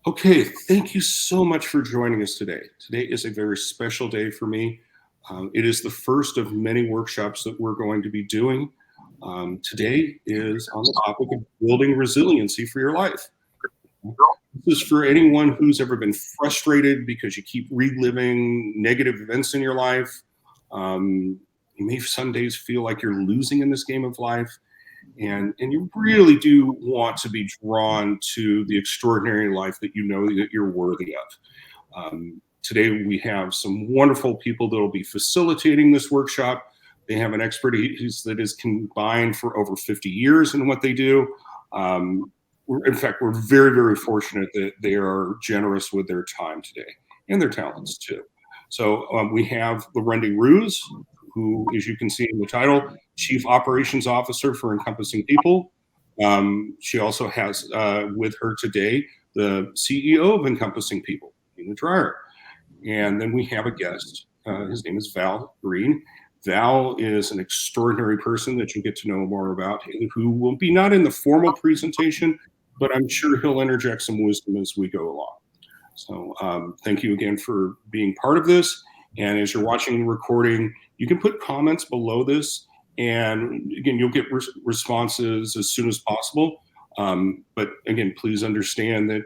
Okay, thank you so much for joining us today. Today is a very special day for me. It is the first of many workshops that we're going to be doing. Today is on the topic of building resiliency for your life. This is for anyone who's ever been frustrated because you keep reliving negative events in your life. You may some days feel like you're losing in this game of life. And you really do want to be drawn to the extraordinary life that you know that you're worthy of. Today we have some wonderful people that will be facilitating this workshop. They have an expertise that is combined for over 50 years in what they do. In fact, we're very, very fortunate that they are generous with their time today and their talents too. So we have Lorendi Ruse, who, as you can see in the title, Chief Operations Officer for Encompassing People. She also has with her today the CEO of Encompassing People, Nina Dreyer. And then we have a guest. His name is Val Green. Val is an extraordinary person that you'll get to know more about, who will be not in the formal presentation, but I'm sure he'll interject some wisdom as we go along. So thank you again for being part of this. And as you're watching the recording, you can put comments below this. And again, you'll get responses as soon as possible. But again, please understand that,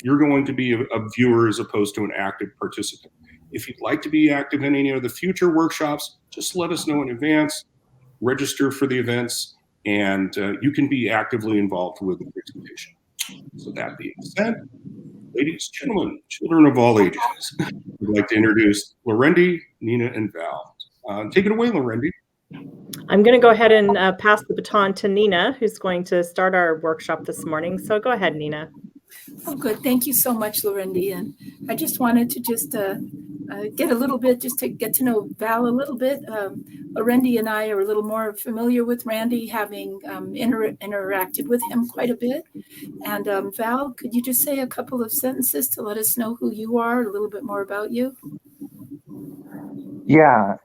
you're going to be a viewer as opposed to an active participant. If you'd like to be active in any of the future workshops, just let us know in advance, register for the events, and you can be actively involved with the presentation. So that being said, ladies, gentlemen, children of all ages, I'd like to introduce Lorendi, Nina, and Val. Take it away, Lorendi. I'm going to go ahead and pass the baton to Nina, who's going to start our workshop this morning. So go ahead, Nina. Oh, good. Thank you so much, Lorendi. And I just wanted to get a little bit, just to get to know Val a little bit. Lorendi and I are a little more familiar with Randy, having interacted with him quite a bit. And Val, could you just say a couple of sentences to let us know who you are, a little bit more about you? Yeah.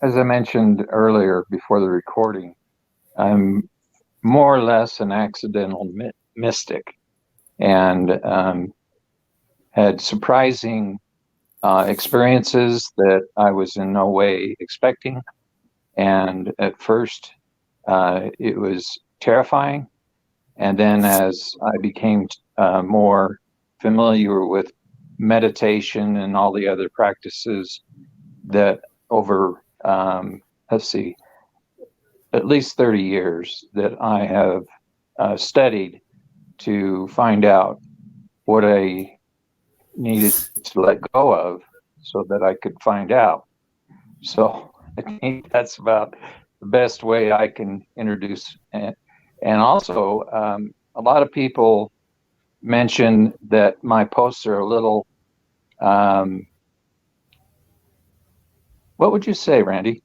As I mentioned earlier before the recording, I'm more or less an accidental mystic, and had surprising experiences that I was in no way expecting. And at first, it was terrifying. And then as I became more familiar with meditation and all the other practices that over, at least 30 years that I have studied to find out what I needed to let go of so that I could find out. So I think that's about the best way I can introduce. And also, a lot of people mention that my posts are a little, what would you say, Randy?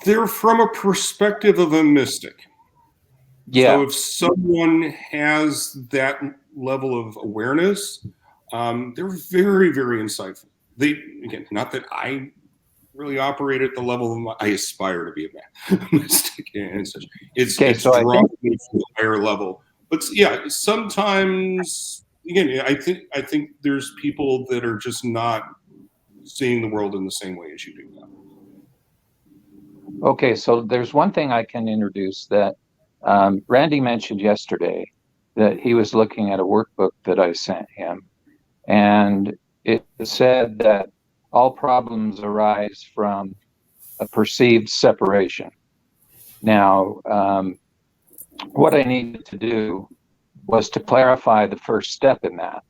They're from a perspective of a mystic. Yeah. So if someone has that level of awareness, they're very, very insightful. Again, not that I really operate at the level of I aspire to be a mystic and such. It's drawn to a higher level. But yeah, sometimes again, I think there's people that are just not seeing the world in the same way as you do now. Okay, so there's one thing I can introduce that Randy mentioned yesterday, that he was looking at a workbook that I sent him, and it said that all problems arise from a perceived separation. Now, what I needed to do was to clarify the first step in that,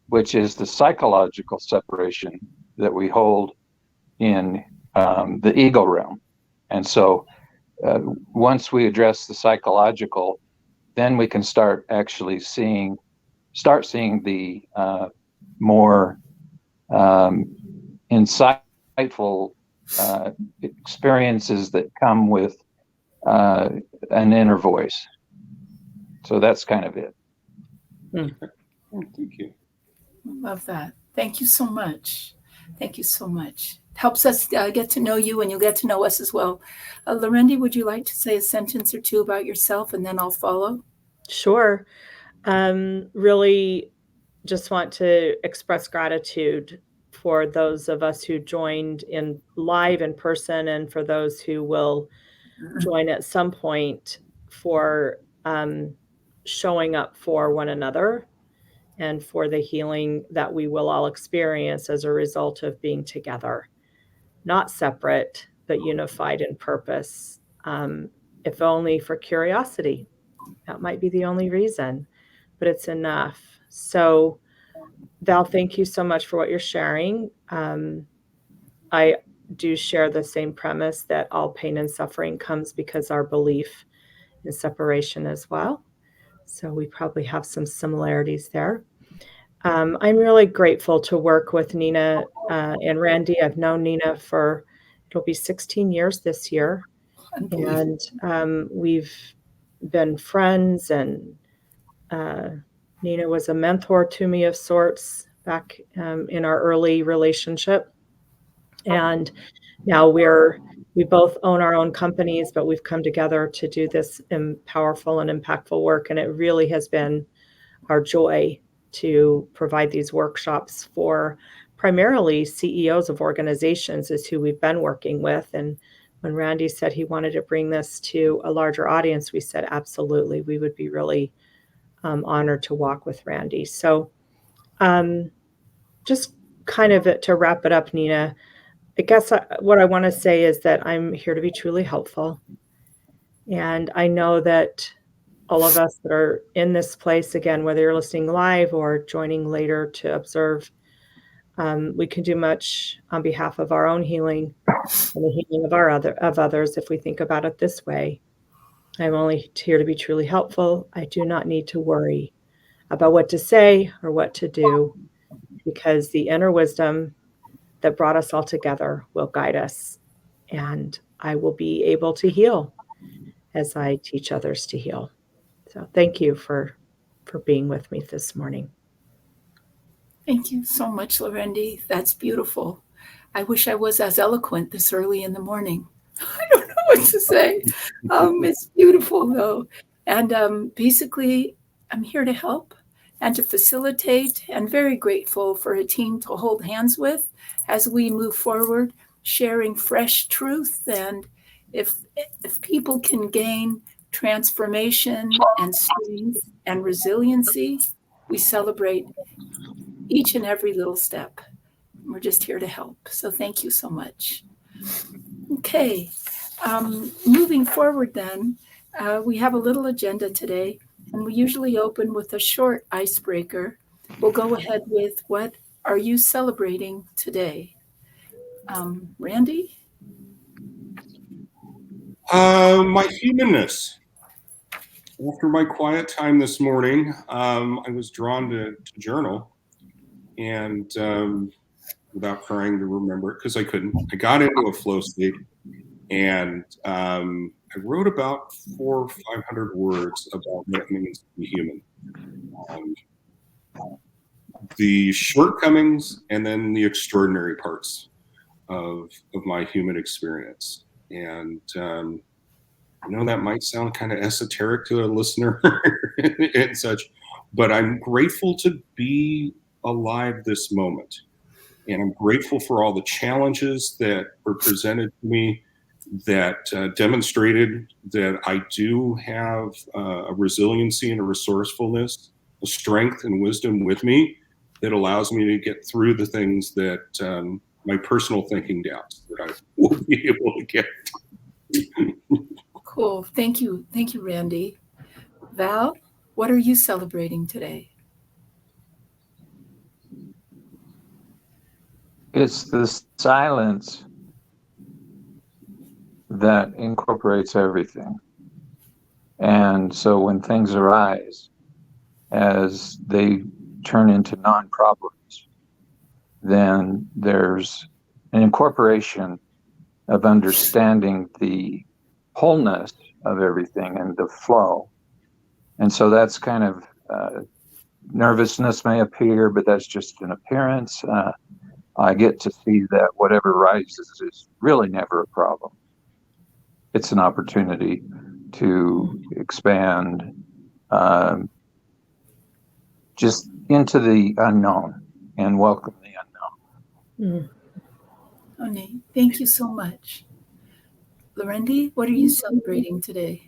which is the psychological separation that we hold in the ego realm. And so once we address the psychological, then we can start actually seeing the more insightful experiences that come with an inner voice. So that's kind of it. Thank you. Love that. Thank you so much. Thank you so much. helps us get to know you, and you'll get to know us as well. Lorendi, would you like to say a sentence or two about yourself, and then I'll follow? Sure. Really just want to express gratitude for those of us who joined in live in person, and for those who will join at some point, for showing up for one another and for the healing that we will all experience as a result of being together, not separate, but unified in purpose. If only for curiosity. That might be the only reason, but it's enough. So, Val, thank you so much for what you're sharing. I do share the same premise that all pain and suffering comes because our belief in separation as well. So we probably have some similarities there. I'm really grateful to work with Nina and Randy. I've known Nina for, it'll be 16 years this year. And we've been friends, and Nina was a mentor to me of sorts back in our early relationship. And now we both own our own companies, but we've come together to do this powerful and impactful work. And it really has been our joy to provide these workshops for primarily CEOs of organizations, is who we've been working with. And when Randy said he wanted to bring this to a larger audience, we said, absolutely, we would be really honored to walk with Randy. So just kind of to wrap it up, Nina, I guess what I want to say is that I'm here to be truly helpful. And I know that all of us that are in this place, again, whether you're listening live or joining later to observe, we can do much on behalf of our own healing and the healing of others if we think about it this way. I'm only here to be truly helpful. I do not need to worry about what to say or what to do, because the inner wisdom that brought us all together will guide us, and I will be able to heal as I teach others to heal. So thank you for being with me this morning. Thank you so much, Lorendi. That's beautiful. I wish I was as eloquent this early in the morning. I don't know what to say. It's beautiful, though. And basically, I'm here to help and to facilitate, and very grateful for a team to hold hands with as we move forward, sharing fresh truth. And if people can gain transformation and strength and resiliency, we celebrate each and every little step. We're just here to help. So thank you so much. Okay, moving forward then, we have a little agenda today, and we usually open with a short icebreaker. We'll go ahead with, what are you celebrating today? Randy? My humanness. After my quiet time this morning, I was drawn to journal, and without trying to remember it, because I couldn't, I got into a flow state, and I wrote about 400 or 500 words about what it means to be human. The shortcomings and then the extraordinary parts of my human experience. And I know that might sound kind of esoteric to a listener and such, but I'm grateful to be alive this moment. And I'm grateful for all the challenges that were presented to me that demonstrated that I do have a resiliency and a resourcefulness, a strength and wisdom with me that allows me to get through the things that my personal thinking doubts that I will be able to get. Cool. Thank you. Thank you, Randy. Val, what are you celebrating today? It's the silence that incorporates everything. And so when things arise, as they turn into non-problems, then there's an incorporation of understanding the wholeness of everything and the flow. And so that's kind of nervousness may appear, but that's just an appearance. I get to see that whatever rises is really never a problem. It's an opportunity to expand just into the unknown and welcome the unknown. Mm. Oh, Nate, thank you so much. Lorendi, what are you celebrating today?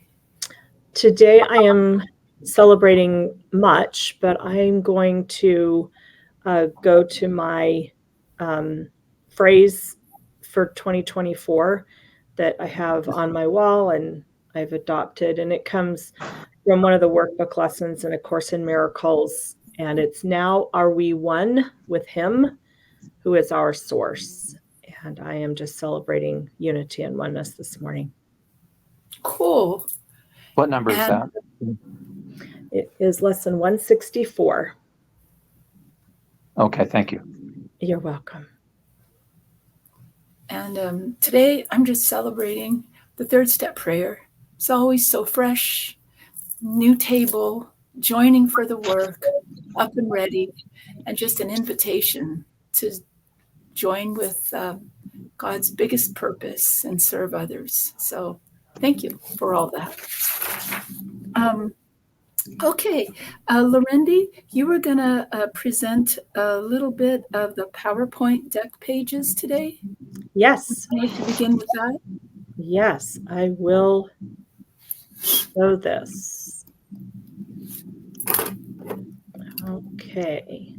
Today I am celebrating much, but I'm going to go to my phrase for 2024 that I have on my wall and I've adopted, and it comes from one of the workbook lessons in A Course in Miracles, and it's now are we one with him who is our source. And I am just celebrating unity and oneness this morning. Cool. What number is that? It is lesson 164. Okay, thank you. You're welcome. And today I'm just celebrating the third step prayer. It's always so fresh, new table, joining for the work, up and ready, and just an invitation to join with God's biggest purpose and serve others. So thank you for all that. Okay, Lorendi, you were going to present a little bit of the PowerPoint deck pages today. Yes. Would you like to begin with that? Yes, I will show this. Okay.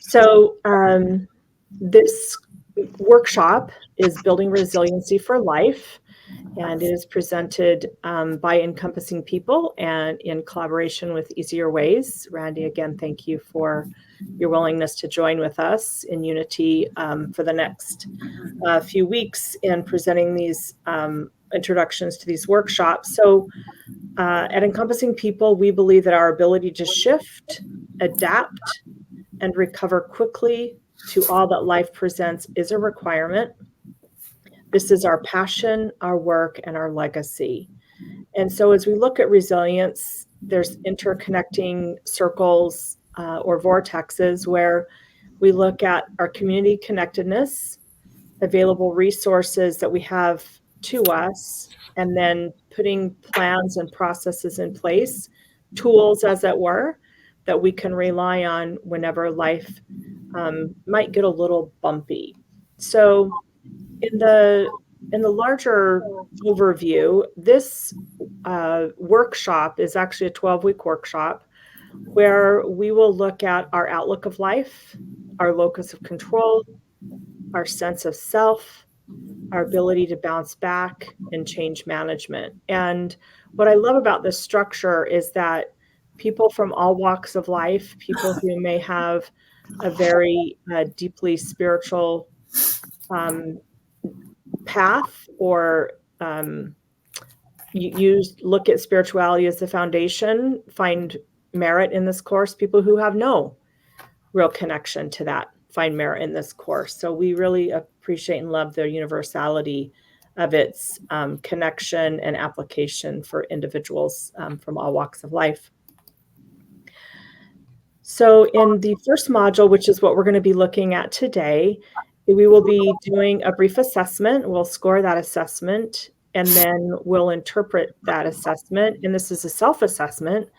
So this workshop is Building Resiliency for Life, and it is presented by Encompassing People and in collaboration with Easier Ways. Randy, again, thank you for your willingness to join with us in unity for the next few weeks in presenting these introductions to these workshops. So at Encompassing People, we believe that our ability to shift, adapt, and recover quickly to all that life presents is a requirement. This is our passion, our work, and our legacy. And so as we look at resilience, there's interconnecting circles or vortexes where we look at our community connectedness, available resources that we have to us, and then putting plans and processes in place, tools as it were, that we can rely on whenever life might get a little bumpy. So in the larger overview, this workshop is actually a 12-week workshop where we will look at our outlook of life, our locus of control, our sense of self, our ability to bounce back, and change management. And what I love about this structure is that people from all walks of life, people who may have a very deeply spiritual path, or you look at spirituality as the foundation, find merit in this course. People who have no real connection to that find merit in this course. So we really appreciate and love the universality of its connection and application for individuals from all walks of life. So in the first module, which is what we're going to be looking at today, we will be doing a brief assessment. We'll score that assessment, and then we'll interpret that assessment. And this is a self-assessment,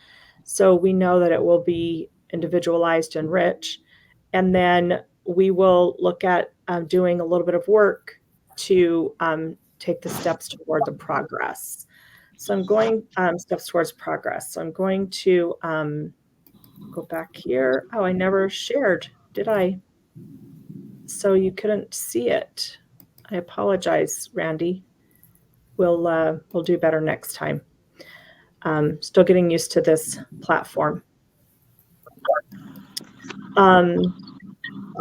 so we know that it will be individualized and rich. And then we will look at doing a little bit of work to take the steps toward the progress. So I'm going steps towards progress. So I'm going to go back here. Oh, I never shared, did I? So you couldn't see it. I apologize, Randy. We'll do better next time. Still getting used to this platform.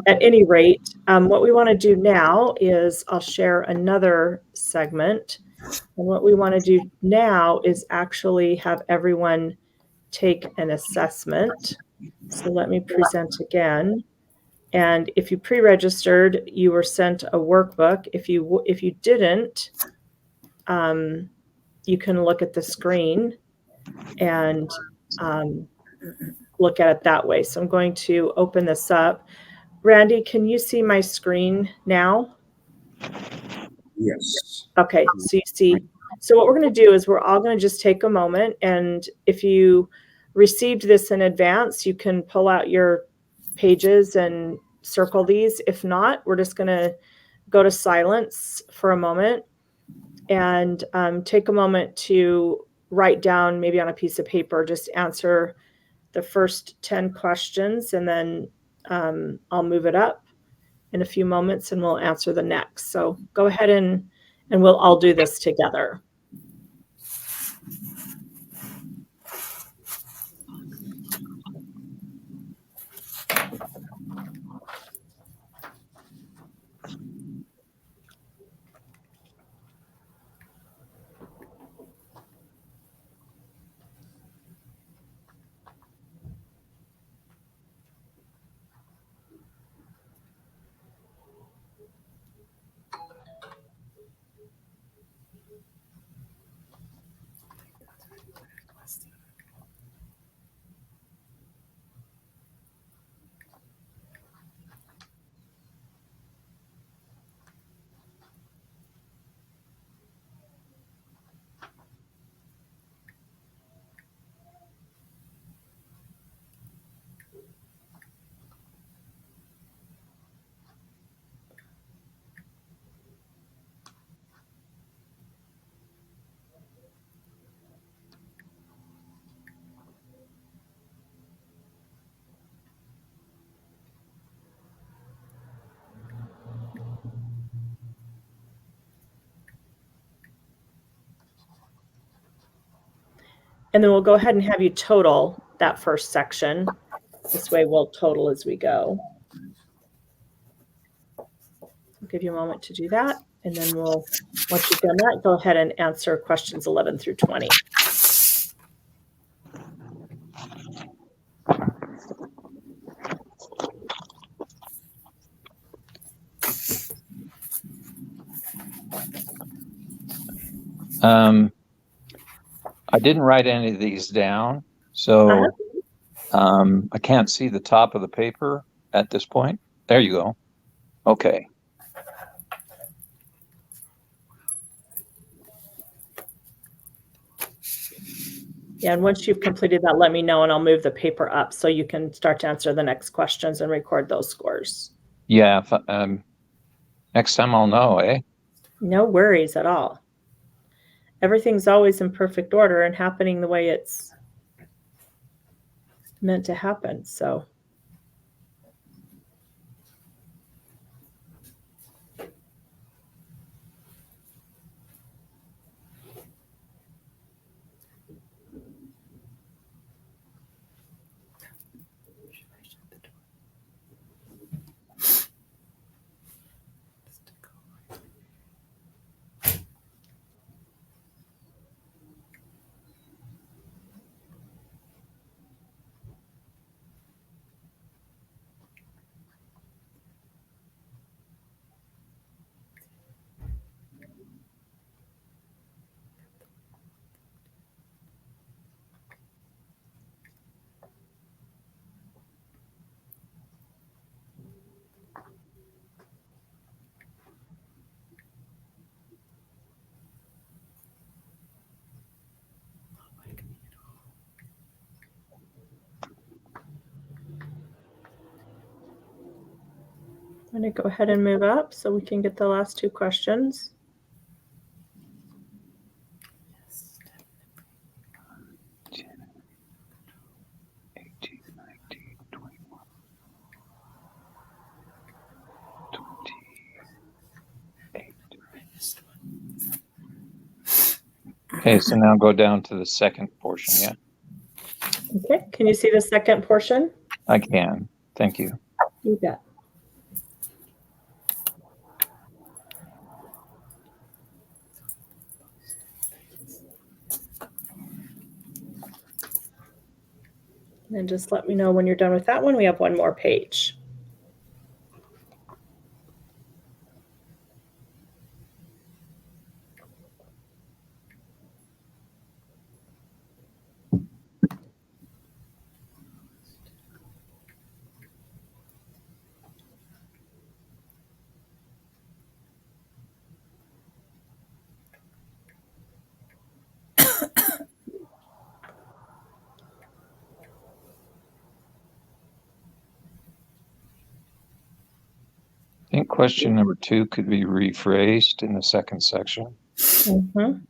At any rate, what we want to do now is I'll share another segment. And what we want to do now is actually have everyone take an assessment. So let me present again. And if you pre-registered, you were sent a workbook. If you didn't, you can look at the screen and look at it that way. So I'm going to open this up. Randy, can you see my screen now? Yes. Okay, so you see, so what we're going to do is we're all going to just take a moment, and if you received this in advance, you can pull out your pages and circle these. If not, we're just going to go to silence for a moment and take a moment to write down, maybe on a piece of paper, just answer the first 10 questions, and then I'll move it up in a few moments and we'll answer the next. So go ahead and we'll all do this together. And then we'll go ahead and have you total that first section. This way we'll total as we go. I'll give you a moment to do that. And then we'll, once you've done that, go ahead and answer questions 11 through 20. I didn't write any of these down, so I can't see the top of the paper at this point. There you go. Okay. Yeah, and once you've completed that, let me know and I'll move the paper up so you can start to answer the next questions and record those scores. Yeah, next time I'll know, eh? No worries at all. Everything's always in perfect order and happening the way it's meant to happen. So I'm going to go ahead and move up so we can get the last two questions. Okay, so now go down to the second portion, yeah? Okay, can you see the second portion? I can. Thank you. You bet. And just let me know when you're done with that one. We have one more page. think question number 2 could be rephrased in the second section. Mhm.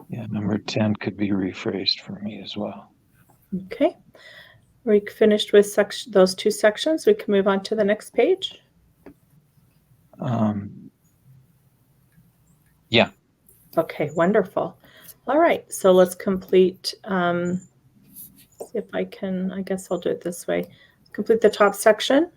Yeah, number 10 could be rephrased for me as well. Okay. We finished with those 2 sections. We can move on to the next page. Yeah. Okay, wonderful. All right, so let's complete, see if I guess I'll do it this way. Complete the top section.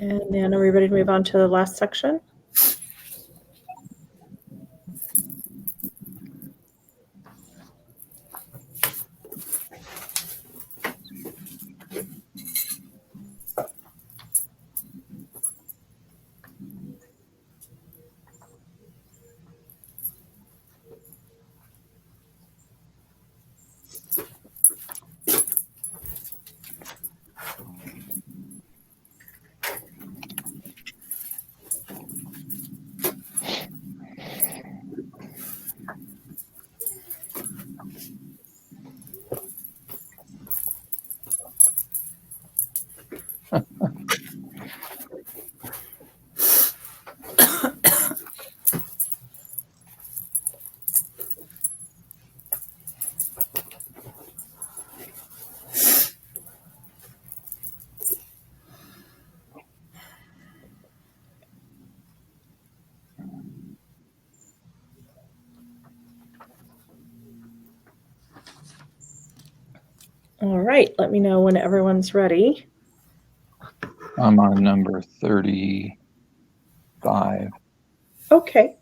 And then are we ready to move on to the last section? All right, let me know when everyone's ready. I'm on number 30. 5. Okay.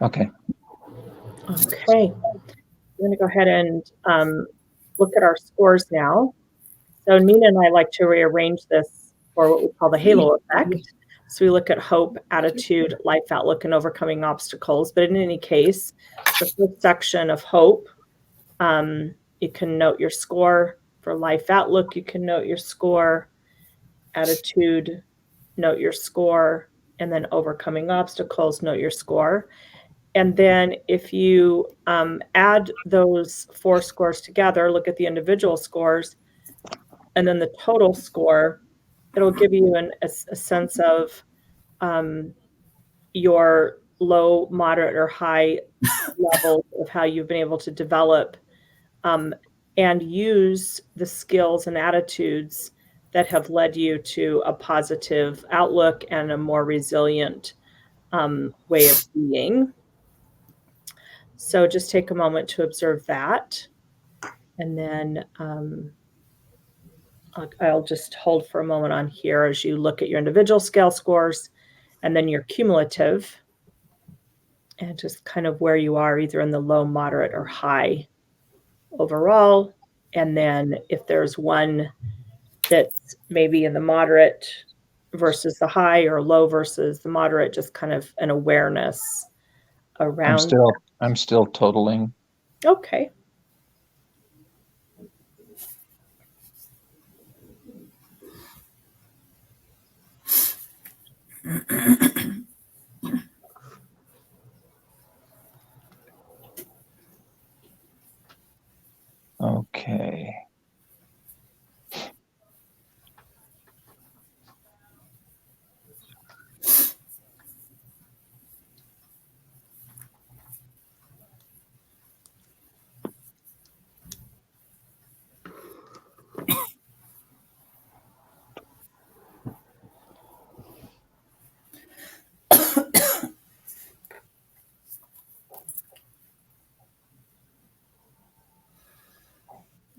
Okay. Okay. I'm going to go ahead and look at our scores now. So Nina and I like to rearrange this for what we call the halo effect. So we look at hope, attitude, life outlook, and overcoming obstacles. But in any case, the first section of hope, you can note your score. For life outlook, you can note your score. Attitude, note your score. And then overcoming obstacles, note your score. And then if you add those 4 scores together, look at the individual scores, and then the total score, it'll give you a sense of your low, moderate, or high level of how you've been able to develop and use the skills and attitudes that have led you to a positive outlook and a more resilient way of being. So just take a moment to observe that. And then I'll just hold for a moment on here as you look at your individual scale scores and then your cumulative and just kind of where you are either in the low, moderate, or high overall. And then if there's one that's maybe in the moderate versus the high or low versus the moderate, just kind of an awareness around. I'm still totaling. Okay. Okay.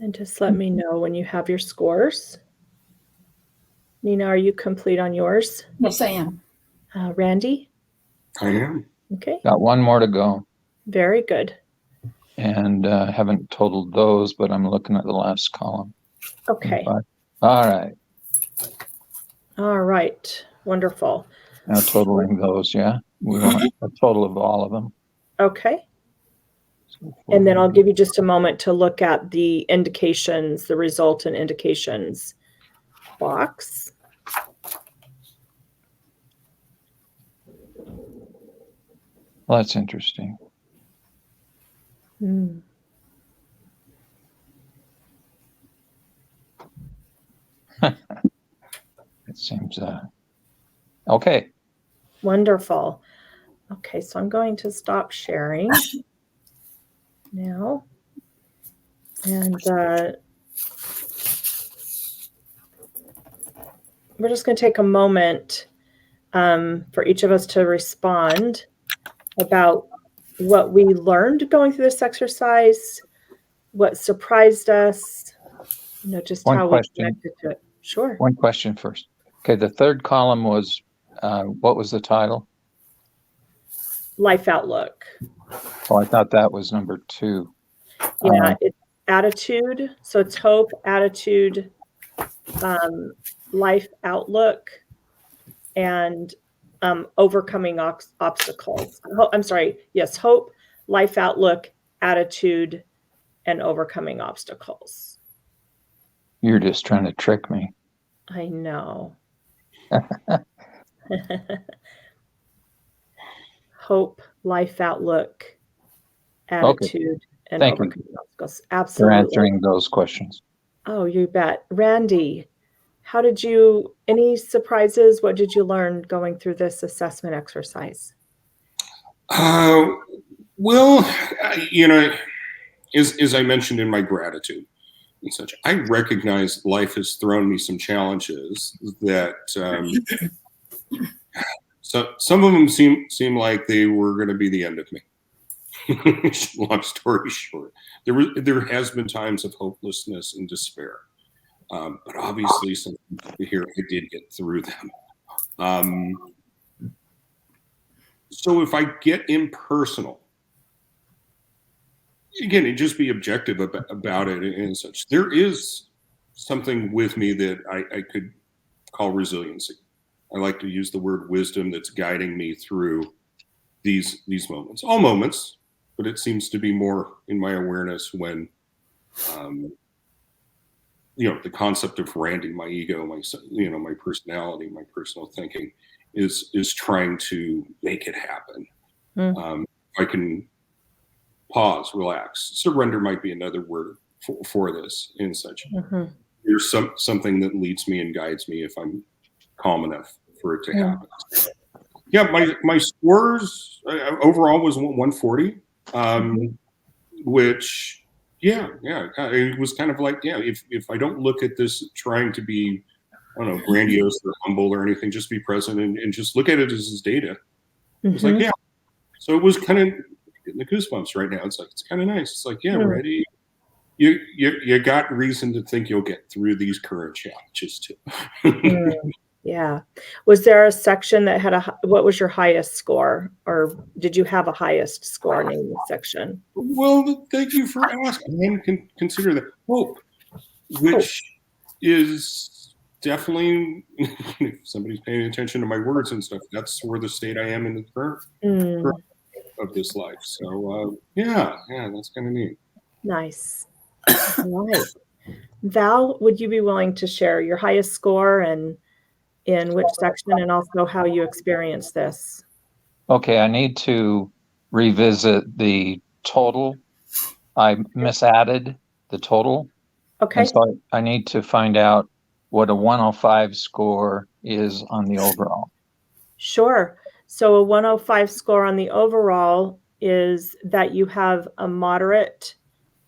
And just let me know when you have your scores. Nina, are you complete on yours? Yes, I am. Randy? I am. Okay. Got one more to go. Very good. And haven't totaled those, but I'm looking at the last column. Okay. All right. All right. Wonderful. Now totaling those, yeah? We want a total of all of them. Okay. And then I'll give you just a moment to look at the indications, the result and indications box. Well, that's interesting. It seems okay. Wonderful. Okay, so I'm going to stop sharing now. And we're just going to take a moment for each of us to respond about what we learned going through this exercise, what surprised us, just One how question. we connected to it. Sure. One question first. Okay, the third column was, what was the title? Life outlook. Oh, I thought that was number 2. Yeah, it's attitude. So it's hope, attitude, life outlook, and overcoming obstacles. I'm sorry. Yes, hope, life outlook, attitude, and overcoming obstacles. You're just trying to trick me. I know. Hope, life outlook, attitude, and Thank you overcoming obstacles. for Absolutely. answering those questions. Oh, you bet. Randy, any surprises? What did you learn going through this assessment exercise? Well, as I mentioned in my gratitude and such, I recognize life has thrown me some challenges that so some of them seem like they were going to be the end of me. Long story short, there has been times of hopelessness and despair, but obviously here I did get through them. So if I get impersonal, again, and just be objective about it and such, there is something with me that I could call resiliency. I like to use the word wisdom that's guiding me through these moments, all moments, but it seems to be more in my awareness when, the concept of branding my ego, my personality, my personal thinking is trying to make it happen. I can pause, relax, surrender might be another word for this and such. There's something that leads me and guides me if I'm calm enough for it to happen. Yeah, my scores overall was 140, which it was kind of like, if I don't look at this trying to be, I don't know, grandiose or humble or anything, just be present and just look at it as data. It's like, so it was kind of getting the goosebumps right now. It's like, it's kind of nice. It's like, ready. You got reason to think you'll get through these current challenges too. Yeah. Was there a section that had what was your highest score, or did you have a highest score in the section? Well, thank you for asking. I can consider that hope, which is definitely, if somebody's paying attention to my words and stuff, that's where the state I am in the current of this life. So that's kind of neat. Nice. All right. Val, would you be willing to share your highest score and in which section, and also how you experienced this? Okay, I need to revisit the total. I misadded the total. Okay. And so I need to find out what a 105 score is on the overall. Sure. So a 105 score on the overall is that you have a moderate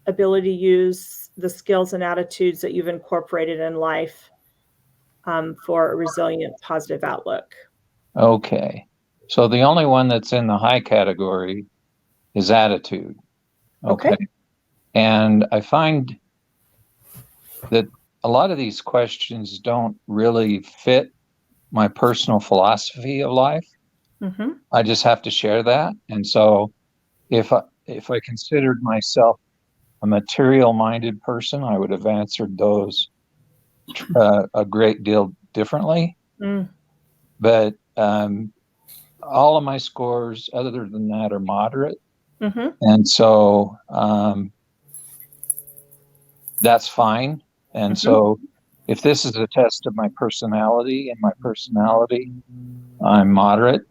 ability to use the skills and attitudes that you've incorporated in life for a resilient, positive outlook. Okay. So the only one that's in the high category is attitude. Okay. And I find that a lot of these questions don't really fit my personal philosophy of life. I just have to share that. And so if I considered myself a material-minded person, I would have answered those a great deal differently. But all of my scores, other than that, are moderate. And so that's fine. And so if this is a test of my personality, I'm moderate.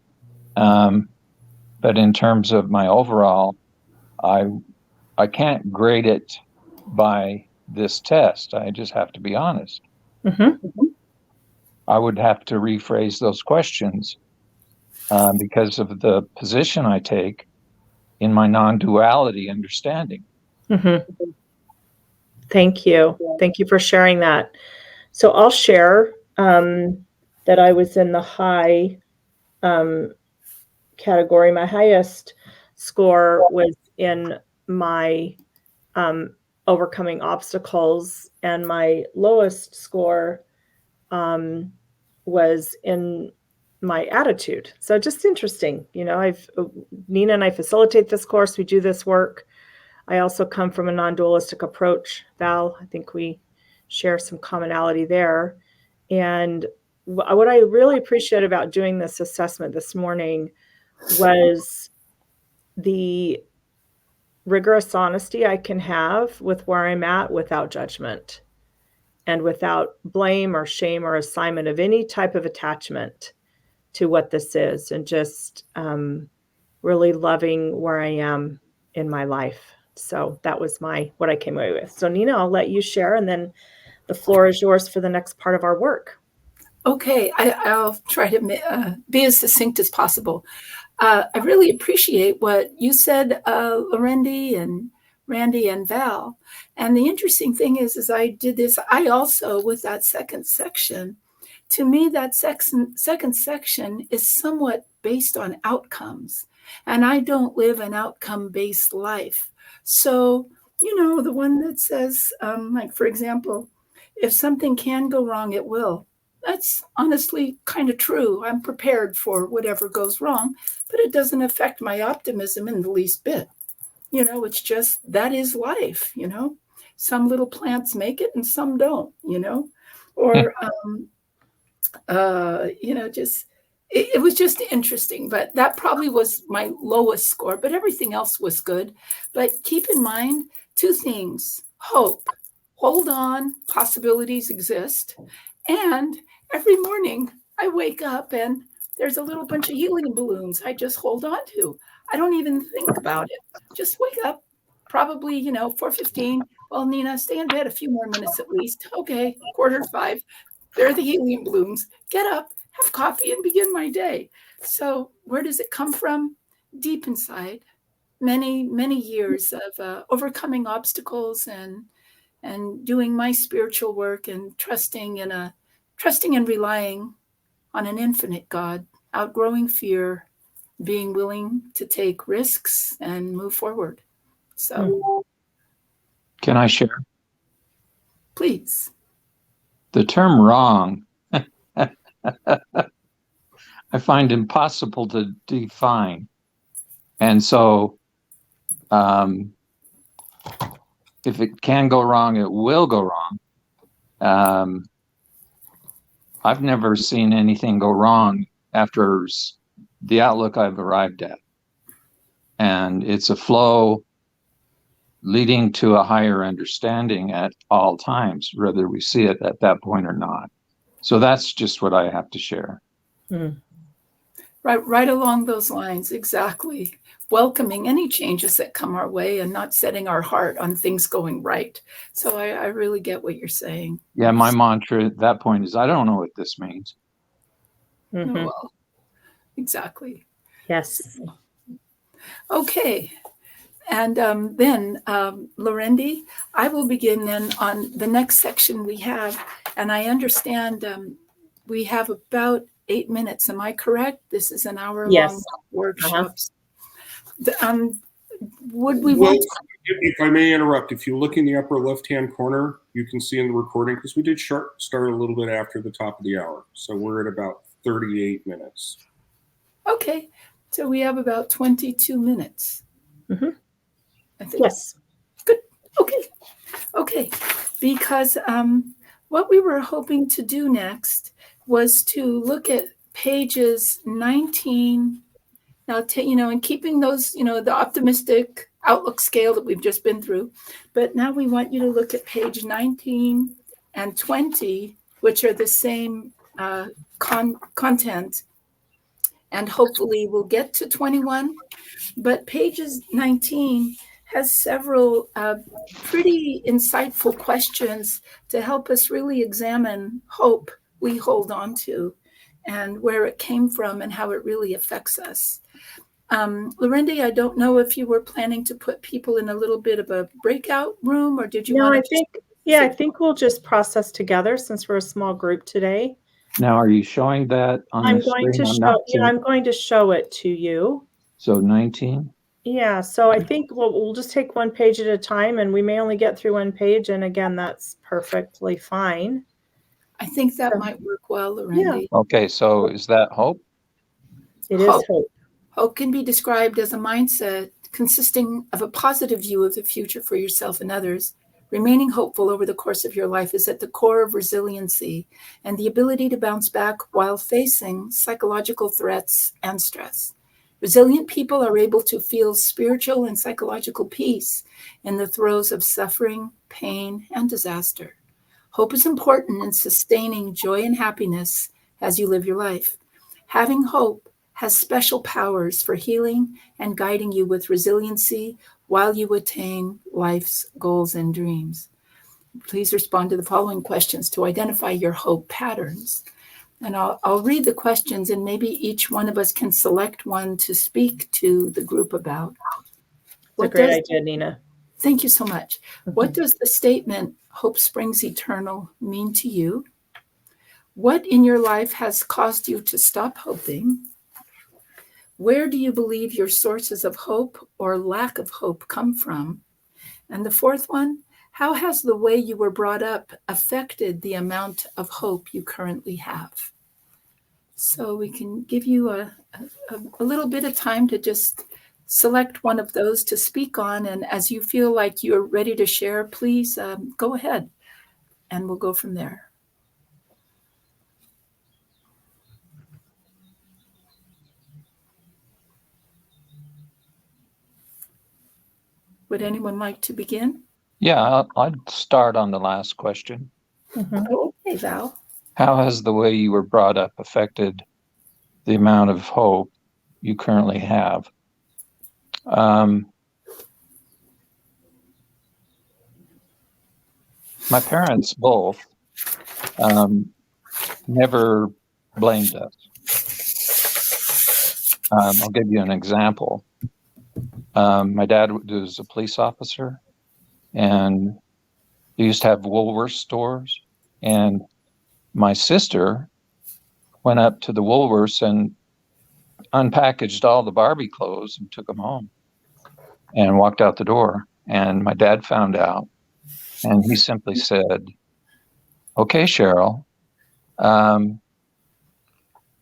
But in terms of my overall, I can't grade it by this test. I just have to be honest. I would have to rephrase those questions because of the position I take in my non-duality understanding. Thank you. Thank you for sharing that. So I'll share that I was in the high category. My highest score was in my overcoming obstacles, and my lowest score was in my attitude. So just interesting. Nina and I facilitate this course. We do this work. I also come from a non-dualistic approach. Val, I think we share some commonality there. And what I really appreciate about doing this assessment this morning was the rigorous honesty I can have with where I'm at without judgment and without blame or shame or assignment of any type of attachment to what this is, and just really loving where I am in my life. So that was what I came away with. So Nina, I'll let you share, and then the floor is yours for the next part of our work. Okay, I'll try to be as succinct as possible. I really appreciate what you said, Lorendi and Randy and Val. And the interesting thing is I did this, I also, with that second section, to me, that second section is somewhat based on outcomes. And I don't live an outcome-based life. So, the one that says, like, for example, if something can go wrong, it will. That's honestly kind of true. I'm prepared for whatever goes wrong, but it doesn't affect my optimism in the least bit. It's just, that is life, Some little plants make it and some don't, or, just, it was just interesting, but that probably was my lowest score, but everything else was good. But keep in mind 2 things: hope, hold on, possibilities exist. And every morning I wake up and there's a little bunch of helium balloons I just hold on to. I don't even think about it. Just wake up, probably, 4:15. Well, Nina, stay in bed a few more minutes at least. Okay, 4:45. There are the helium balloons. Get up, have coffee, and begin my day. So where does it come from? Deep inside. Many, many years of overcoming obstacles and doing my spiritual work and trusting and relying on an infinite God, outgrowing fear, being willing to take risks and move forward. So, Can I share? Please. The term wrong, I find impossible to define. And so, if it can go wrong, it will go wrong. I've never seen anything go wrong after the outlook I've arrived at. And it's a flow leading to a higher understanding at all times, whether we see it at that point or not. So that's just what I have to share. Right along those lines, exactly. Welcoming any changes that come our way and not setting our heart on things going right. So I really get what you're saying. Yeah, my mantra at that point is, I don't know what this means. Oh, well, exactly. Yes. Okay. And then, Lorendi, I will begin then on the next section we have. And I understand we have about 8 minutes. Am I correct? This is an hour-long workshop. Would we want to... If I may interrupt, if you look in the upper left-hand corner, you can see in the recording, because we did start a little bit after the top of the hour. So we're at about 38 minutes. Okay. So we have about 22 minutes. I think. Yes. Good. Okay. Because what we were hoping to do next was to look at pages 19. Now, and keeping those, the optimistic outlook scale that we've just been through. But now we want you to look at page 19 and 20, which are the same content. And hopefully we'll get to 21. But pages 19 has several pretty insightful questions to help us really examine hope we hold on to and where it came from and how it really affects us. Lorendi, I don't know if you were planning to put people in a little bit of a breakout room, or did you want to... I think we'll just process together since we're a small group today. Now, are you showing that on the screen? I'm going to show it to you. So 19? Yeah, so I think we'll just take one page at a time, and we may only get through one page. And again, that's perfectly fine. I think that might work well, Lorendi. Yeah. Okay, so is that hope? It is hope. Hope can be described as a mindset consisting of a positive view of the future for yourself and others. Remaining hopeful over the course of your life is at the core of resiliency and the ability to bounce back while facing psychological threats and stress. Resilient people are able to feel spiritual and psychological peace in the throes of suffering, pain, and disaster. Hope is important in sustaining joy and happiness as you live your life. Having hope has special powers for healing and guiding you with resiliency while you attain life's goals and dreams. Please respond to the following questions to identify your hope patterns. And I'll read the questions, and maybe each one of us can select one to speak to the group about. It's a great idea, Nina. Thank you so much. What does the statement, "Hope springs eternal," mean to you? What in your life has caused you to stop hoping? Where do you believe your sources of hope or lack of hope come from? And the fourth one, how has the way you were brought up affected the amount of hope you currently have? So we can give you a little bit of time to just select one of those to speak on. And as you feel like you're ready to share, please go ahead and we'll go from there. Would anyone like to begin? Yeah, I'd start on the last question. Okay, Val. How has the way you were brought up affected the amount of hope you currently have? My parents both never blamed us. I'll give you an example. My dad was a police officer, and he used to have Woolworth stores, and my sister went up to the Woolworths and unpackaged all the Barbie clothes and took them home and walked out the door. And my dad found out, and he simply said, "Okay, Cheryl,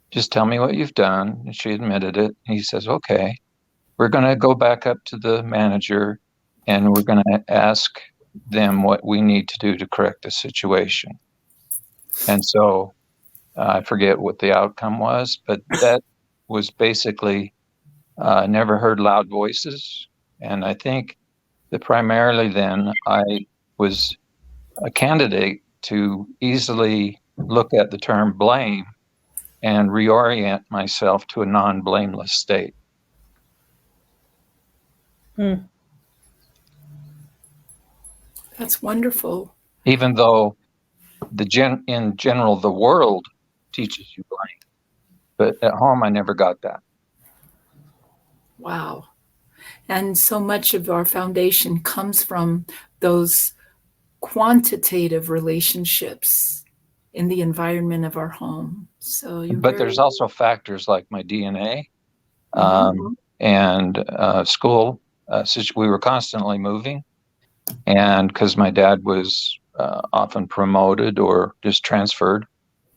just tell me what you've done." And she admitted it. He says, "Okay, we're going to go back up to the manager and we're going to ask them what we need to do to correct the situation." And so I forget what the outcome was, but that was basically never heard loud voices. And I think that primarily then I was a candidate to easily look at the term blame and reorient myself to a non-blameless state. That's wonderful. Even though in general, the world teaches you blame. But at home, I never got that. Wow. And so much of our foundation comes from those quantitative relationships in the environment of our home. So But there's also factors like my DNA Mhm. and school. We were constantly moving. And because my dad was often promoted or just transferred,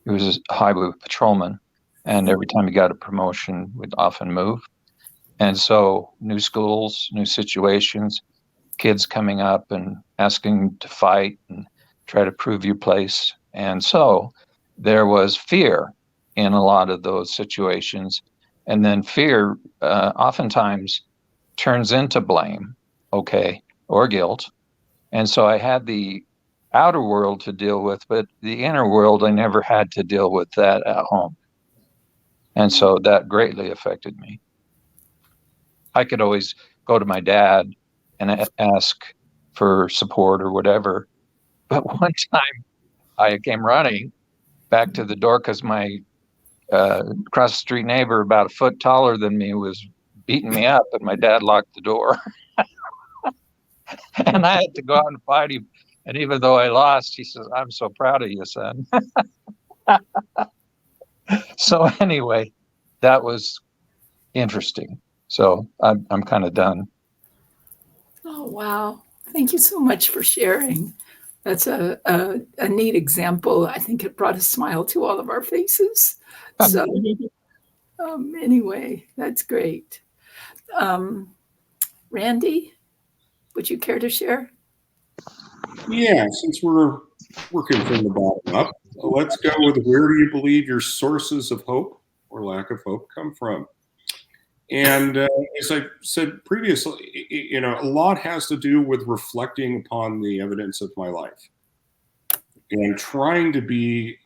he was a highway patrolman. And every time he got a promotion, we'd often move. And so new schools, new situations, kids coming up and asking to fight and try to prove your place. And so there was fear in a lot of those situations. And then fear oftentimes turns into blame, okay, or guilt. And so I had the outer world to deal with, but the inner world, I never had to deal with that at home. And so that greatly affected me. I could always go to my dad and ask for support or whatever. But one time I came running back to the door because my across the street neighbor, about a foot taller than me, was beating me up, and my dad locked the door. And I had to go out and fight him. And even though I lost, he says, "I'm so proud of you, son." So anyway, that was interesting. So I'm kind of done. Oh, wow. Thank you so much for sharing. That's a neat example. I think it brought a smile to all of our faces. So anyway, that's great. Randy, would you care to share? Yeah, since we're working from the bottom up, let's go with where do you believe your sources of hope or lack of hope come from? And as I said previously, a lot has to do with reflecting upon the evidence of my life and trying to be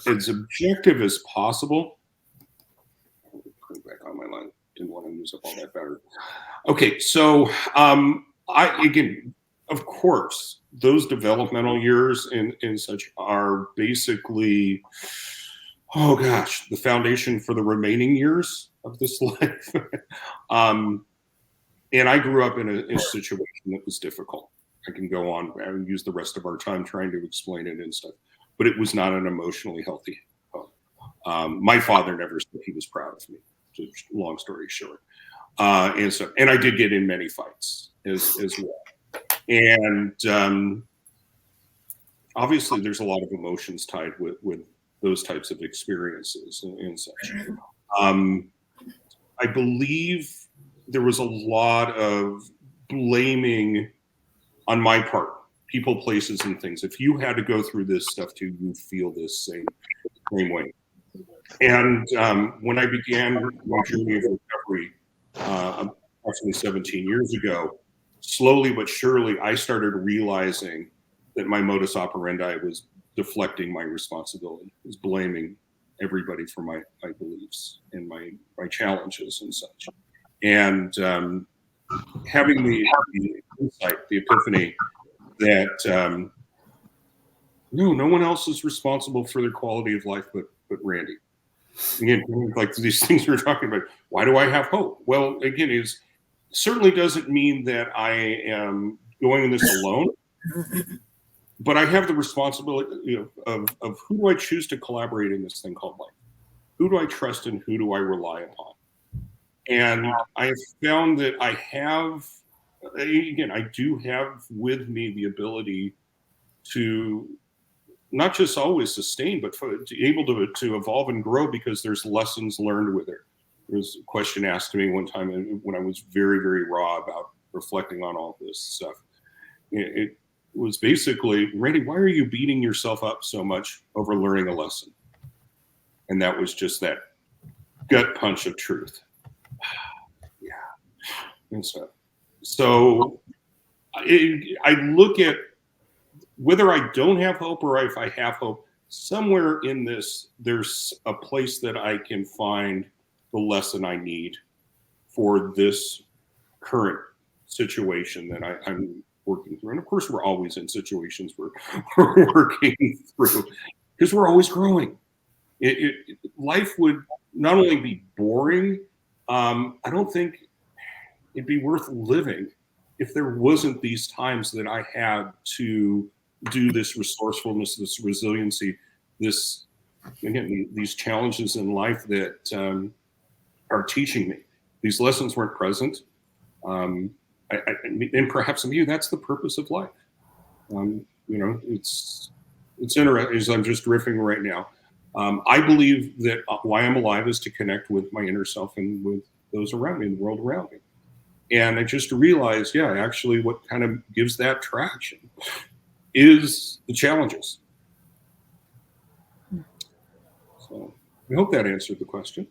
as objective as possible. Put it back on my line. Didn't want to use up all that battery. Okay, so again, of course, those developmental years and such are basically, oh gosh, the foundation for the remaining years of this life. And I grew up in a situation that was difficult. I can go on and use the rest of our time trying to explain it and stuff, but it was not an emotionally healthy home. My father never said he was proud of me. Just long story short, and I did get in many fights as well. And obviously, there's a lot of emotions tied with those types of experiences and such. I believe there was a lot of blaming on my part, people, places, and things. If you had to go through this stuff too, you feel this same way. And when I began my journey of recovery approximately 17 years ago, slowly but surely, I started realizing that my modus operandi was deflecting my responsibility, was blaming everybody for my beliefs and my challenges and such. And having the insight, the epiphany that no one else is responsible for their quality of life but Randy. Again, like these things we're talking about, why do I have hope? Well, again, it certainly doesn't mean that I am going in this alone, but I have the responsibility of who do I choose to collaborate in this thing called life? Who do I trust and who do I rely upon? And I have found that I do have with me the ability to not just always sustain, but to able to evolve and grow because there's lessons learned with it. There was a question asked to me one time when I was very, very raw about reflecting on all this stuff. It was basically, Randy, why are you beating yourself up so much over learning a lesson? And that was just that gut punch of truth. Yeah. And so I look at whether I don't have hope or if I have hope, somewhere in this, there's a place that I can find the lesson I need for this current situation that I'm working through. And of course, we're always in situations where we're working through because we're always growing. Life would not only be boring, I don't think it'd be worth living if there wasn't these times that I had to do this resourcefulness, this resiliency, these challenges in life that are teaching me. These lessons weren't present. And perhaps maybe that's the purpose of life. It's interesting, as I'm just riffing right now. I believe that why I'm alive is to connect with my inner self and with those around me, the world around me. And I just realized, actually what kind of gives that traction is the challenges. So I hope that answered the question.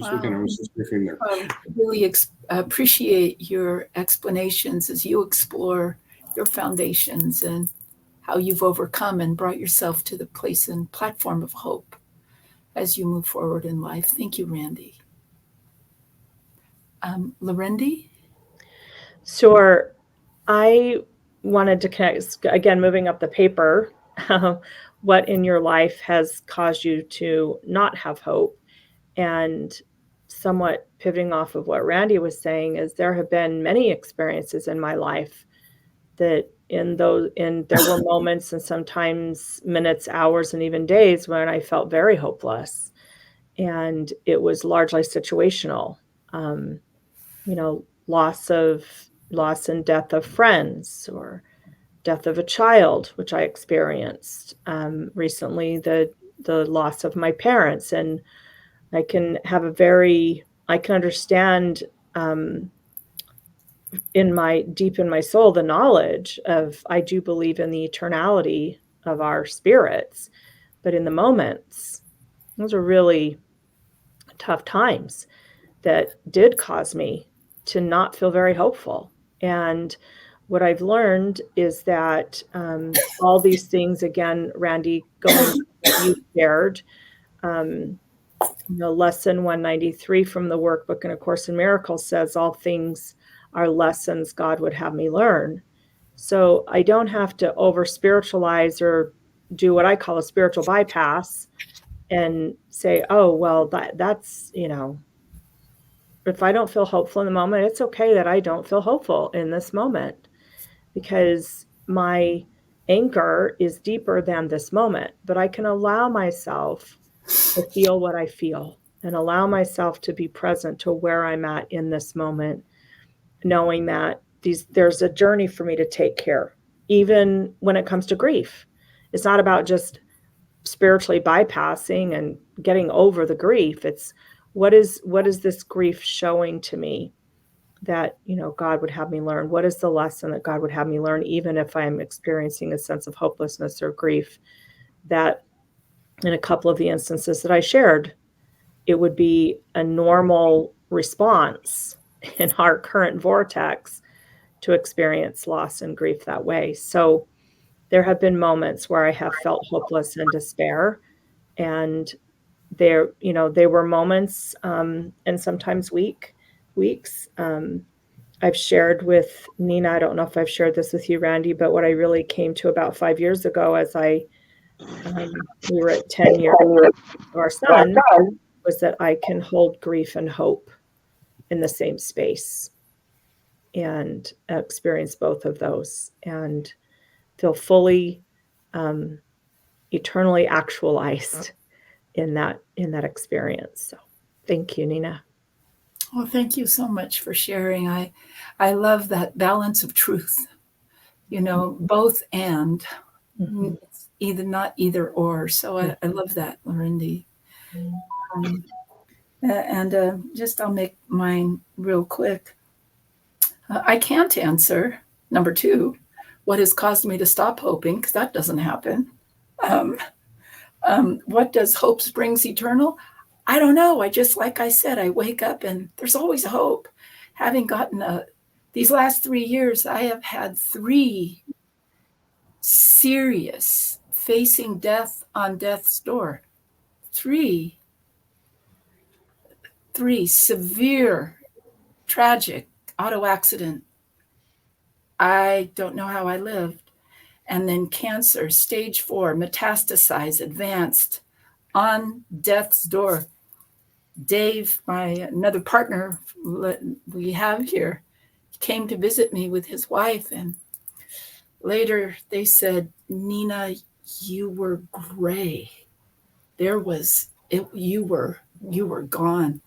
I was just riffing there. I really appreciate your explanations as you explore your foundations and how you've overcome and brought yourself to the place and platform of hope as you move forward in life. Thank you, Randy. Lorendi? Sure. I wanted to connect, again, moving up the paper, what in your life has caused you to not have hope? And somewhat pivoting off of what Randy was saying is there have been many experiences in my life that there were moments and sometimes minutes, hours, and even days when I felt very hopeless. And it was largely situational. Loss and death of friends or death of a child, which I experienced recently, the loss of my parents. And I can understand deep in my soul, the knowledge of, I do believe in the eternality of our spirits, but in the moments, those are really tough times that did cause me to not feel very hopeful. And what I've learned is that all these things, again, Randy, going to what you shared, lesson 193 from the workbook in A Course in Miracles says all things are lessons God would have me learn. So I don't have to over spiritualize or do what I call a spiritual bypass and say, oh, well, that's, if I don't feel hopeful in the moment, it's okay that I don't feel hopeful in this moment, because my anchor is deeper than this moment. But I can allow myself to feel what I feel and allow myself to be present to where I'm at in this moment, knowing that there's a journey for me to take care, even when it comes to grief. It's not about just spiritually bypassing and getting over the grief. It's what is this grief showing to me that, God would have me learn? What is the lesson that God would have me learn, even if I'm experiencing a sense of hopelessness or grief? That in a couple of the instances that I shared, it would be a normal response in our current vortex to experience loss and grief that way. So there have been moments where I have felt hopeless and despair, and they were moments, and sometimes weeks. I've shared with Nina, I don't know if I've shared this with you, Randy, but what I really came to about 5 years ago, as we were at 10 years of our son, was that I can hold grief and hope in the same space and experience both of those and feel fully, eternally actualized in that experience. So thank you, Nina. Well, thank you so much for sharing. I love that balance of truth, both and. Mm-hmm. It's not either or. So I love that, Lorindy. Just I'll make mine real quick. I can't answer number 2, what has caused me to stop hoping, because that doesn't happen. What does hope springs eternal? I don't know. Like I said, I wake up and there's always hope. Having gotten these last 3 years, I have had 3 serious facing death on death's door. 3 severe, tragic auto accident. I don't know how I lived. And then cancer, stage 4, metastasized, advanced, on death's door. Dave, another partner we have here, came to visit me with his wife, and later they said, Nina, you were gray. You were gone.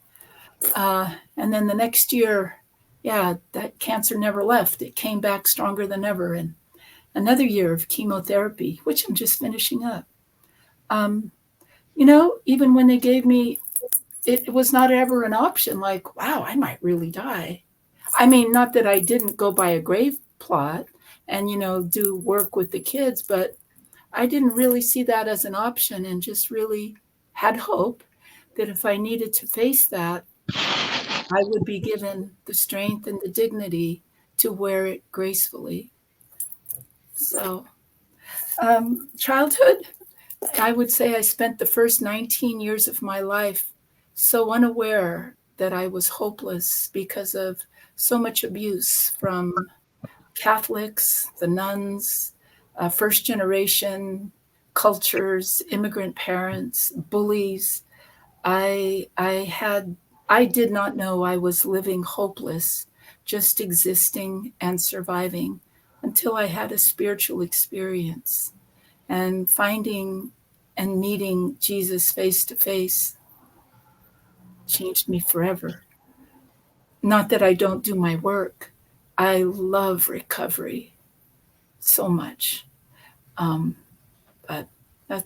And then the next year, that cancer never left. It came back stronger than ever. And another year of chemotherapy, which I'm just finishing up. Even when they gave me, it was not ever an option, like, wow, I might really die. I mean, not that I didn't go by a grave plot and, do work with the kids, but I didn't really see that as an option, and just really had hope that if I needed to face that, I would be given the strength and the dignity to wear it gracefully. So, childhood, I would say I spent the first 19 years of my life so unaware that I was hopeless because of so much abuse from Catholics, the nuns, first generation cultures, immigrant parents, bullies. I did not know I was living hopeless, just existing and surviving, until I had a spiritual experience. And finding and meeting Jesus face to face changed me forever. Not that I don't do my work. I love recovery so much. But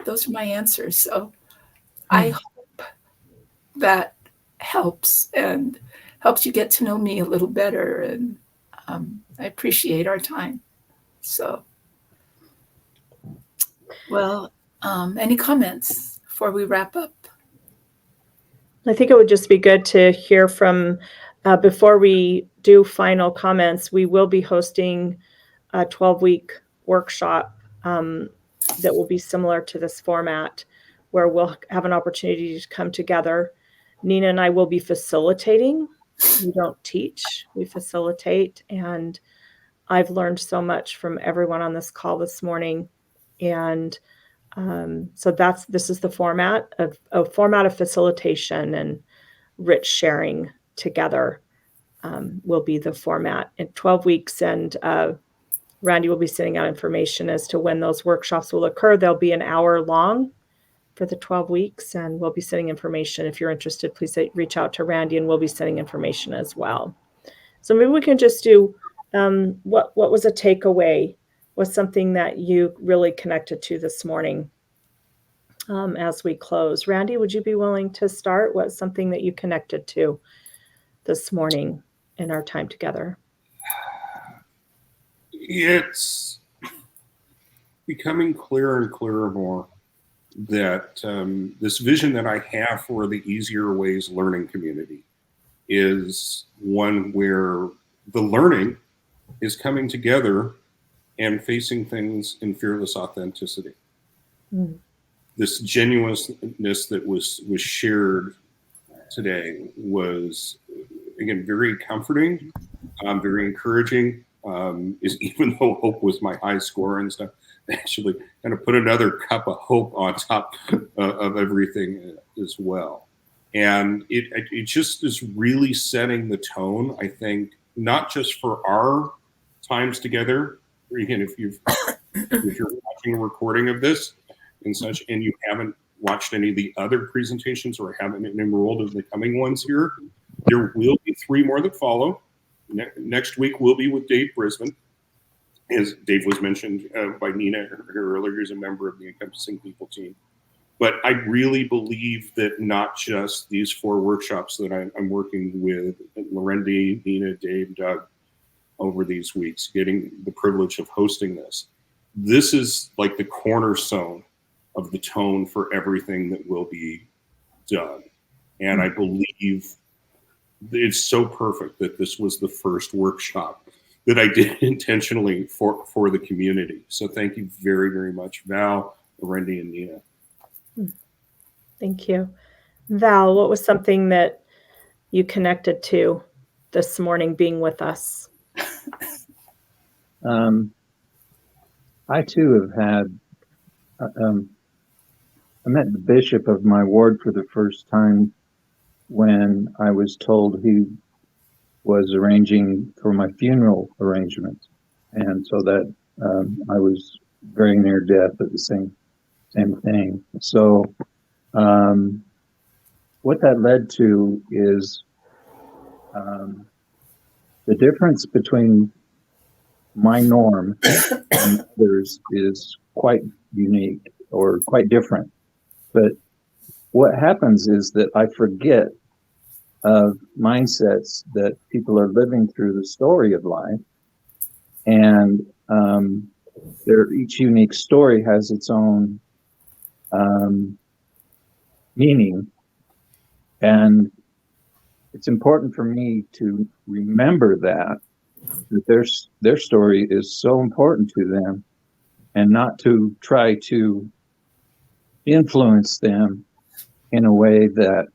those are my answers. So I hope that helps and helps you get to know me a little better. And I appreciate our time. So, well, any comments before we wrap up? I think it would just be good to hear from, before we do final comments, we will be hosting a 12-week workshop that will be similar to this format, where we'll have an opportunity to come together. Nina and I will be facilitating. We don't teach, we facilitate. And I've learned so much from everyone on this call this morning. And so this is the format of facilitation, and rich sharing together will be the format in 12 weeks. And Randy will be sending out information as to when those workshops will occur. They'll be an hour long for the 12 weeks, and we'll be sending information. If you're interested, please reach out to Randy, and we'll be sending information as well. So maybe we can just do what was a takeaway, was something that you really connected to this morning as we close. Randy, would you be willing to start? What's something that you connected to this morning in our time together? It's becoming clearer and clearer more that this vision that I have for the Easier Ways learning community is one where the learning is coming together and facing things in fearless authenticity. Mm. This genuineness that was shared today was, again, very comforting, very encouraging. Is even though hope was my high score and stuff, actually kind of put another cup of hope on top of everything as well. And it just is really setting the tone, I think, not just for our times together. Again, if you're watching a recording of this and such, and you haven't watched any of the other presentations or haven't enrolled in the coming ones here, there will be 3 more that follow. Next week will be with Dave Brisbane. As Dave was mentioned by Nina earlier, he's a member of the Encompassing People team. But I really believe that not just these 4 workshops that I'm working with Lorendi, Nina, Dave, Doug over these weeks, getting the privilege of hosting this. This is like the cornerstone of the tone for everything that will be done. And I believe it's so perfect that this was the first workshop that I did intentionally for the community. So thank you very, very much, Val, Lorendi, and Nina. Thank you. Val, what was something that you connected to this morning being with us? I too have had, I met the bishop of my ward for the first time when I was told he was arranging for my funeral arrangements. And so that I was very near death at the same thing. So what that led to is the difference between my norm and others is quite unique or quite different. But what happens is that I forget of mindsets that people are living through the story of life, and each unique story has its own meaning, and it's important for me to remember that their story is so important to them, and not to try to influence them in a way that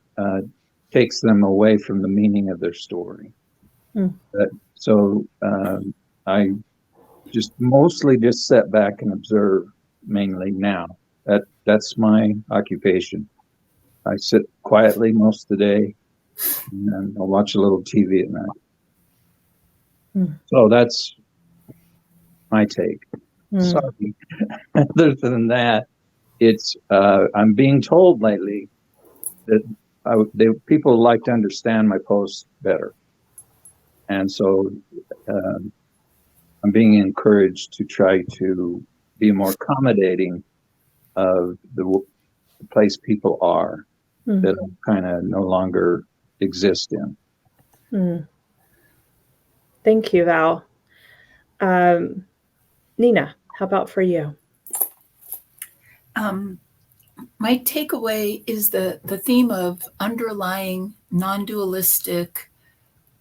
takes them away from the meaning of their story. So I mostly just sit back and observe, mainly now. That's my occupation. I sit quietly most of the day, and I'll watch a little TV at night. So that's my take. Sorry. Other than that, it's I'm being told lately that people like to understand my posts better, and so I'm being encouraged to try to be more accommodating of the place people are that I kind of no longer exist in. Thank you, Val. Nina, how about for you? my takeaway is the theme of underlying non-dualistic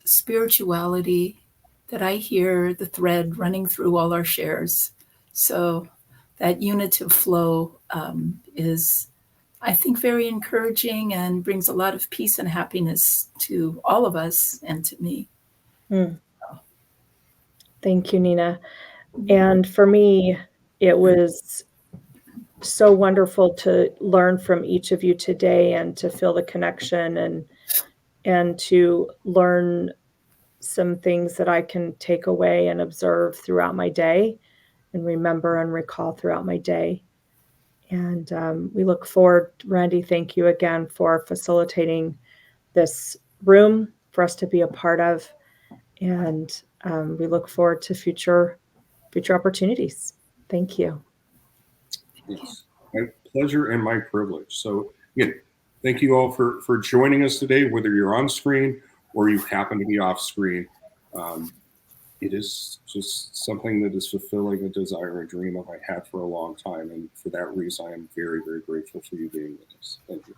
spirituality that I hear the thread running through all our shares. So that unitive flow is, I think, very encouraging and brings a lot of peace and happiness to all of us and to me. Mm. Thank you, Nina. And for me, it was so wonderful to learn from each of you today and to feel the connection and to learn some things that I can take away and observe throughout my day and remember and recall throughout my day. And we look forward, Randy, thank you again for facilitating this room for us to be a part of. And we look forward to future opportunities. Thank you. Yes, my pleasure and my privilege. So again, thank you all for joining us today, whether you're on screen or you happen to be off screen. It is just something that is fulfilling a desire, a dream I've had for a long time. And for that reason, I am very, very grateful for you being with us. Thank you.